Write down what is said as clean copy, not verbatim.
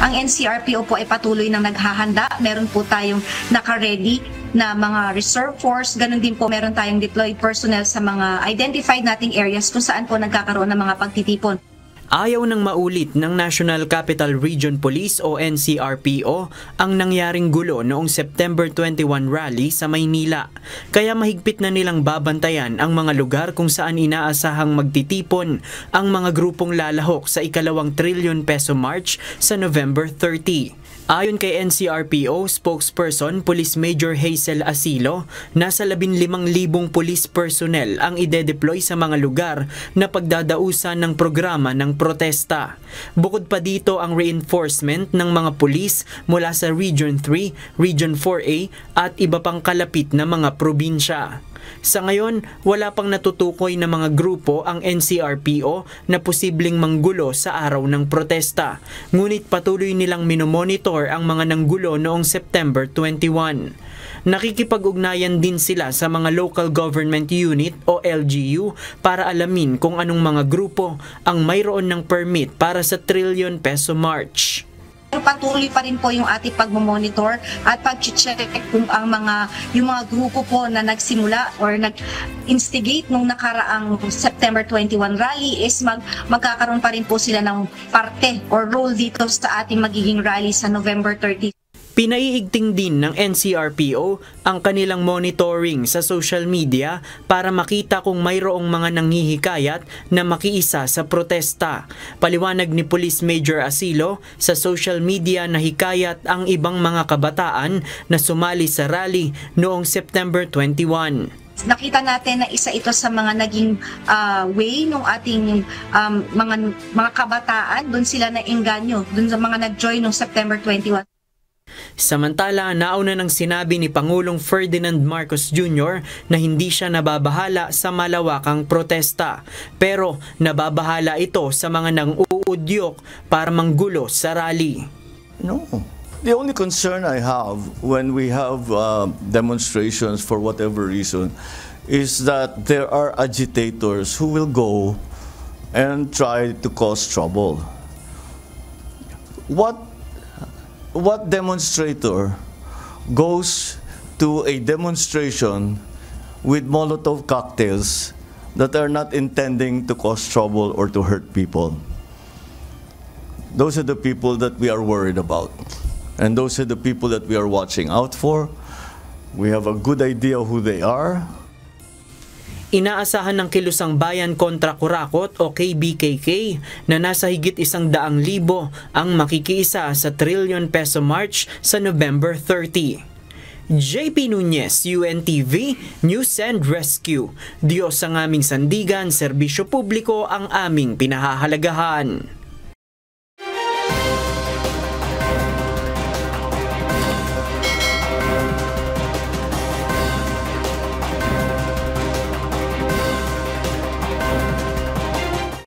Ang NCRPO po ay patuloy nang naghahanda. Meron po tayong naka-ready na mga reserve force. Ganun din po meron tayong deployed personnel sa mga identified nating areas kung saan po nagkakaroon ng mga pagtitipon. Ayaw nang maulit ng National Capital Region Police o NCRPO ang nangyaring gulo noong September 21 rally sa Maynila. Kaya mahigpit na nilang babantayan ang mga lugar kung saan inaasahang magtitipon ang mga grupong lalahok sa ika-2 trilyon peso march sa November 30. Ayon kay NCRPO spokesperson Police Major Hazel Asilo, nasa 15,000 police personnel ang ide-deploy sa mga lugar na pagdadausan ng programa ng protesta. Bukod pa dito ang reinforcement ng mga pulis mula sa Region 3, Region 4A at iba pang kalapit na mga probinsya. Sa ngayon, wala pang natutukoy na mga grupo ang NCRPO na posibleng manggulo sa araw ng protesta. Ngunit patuloy nilang minomonitor ang mga nanggulo noong September 21. Nakikipag-ugnayan din sila sa mga local government unit o LGU para alamin kung anong mga grupo ang mayroon ng permit para sa trillion peso march. Patuloy pa rin po yung ating pagmomonitor at pag-check kung yung mga grupo po na nagsimula or nag-instigate nung nakaraang September 21 rally is magkakaroon pa rin po sila ng parte or role dito sa ating magiging rally sa November 30. Pinaiigting din ng NCRPO ang kanilang monitoring sa social media para makita kung mayroong mga nanghihikayat na makiisa sa protesta. Paliwanag ni Police Major Asilo, sa social media na hikayat ang ibang mga kabataan na sumali sa rally noong September 21. Nakita natin na isa ito sa mga naging way ng ating mga kabataan, doon sila naengganyo, doon sa mga nag-join noong September 21. Samantala, nauna nang sinabi ni Pangulong Ferdinand Marcos Jr. na hindi siya nababahala sa malawakang protesta. Pero nababahala ito sa mga nang-uudyok para manggulo sa rally. No. The only concern I have when we have demonstrations for whatever reason is that there are agitators who will go and try to cause trouble. What demonstrator goes to a demonstration with Molotov cocktails that are not intending to cause trouble or to hurt people? Those are the people that we are worried about. And those are the people that we are watching out for. We have a good idea who they are. Inaasahan ng Kilusang Bayan kontra Kurakot o KBKK na nasa higit 100,000 ang makikiisa sa trillion peso march sa November 30. JP Nunez, UNTV, News and Rescue. Diyos ang aming sandigan, serbisyo publiko ang aming pinahahalagahan.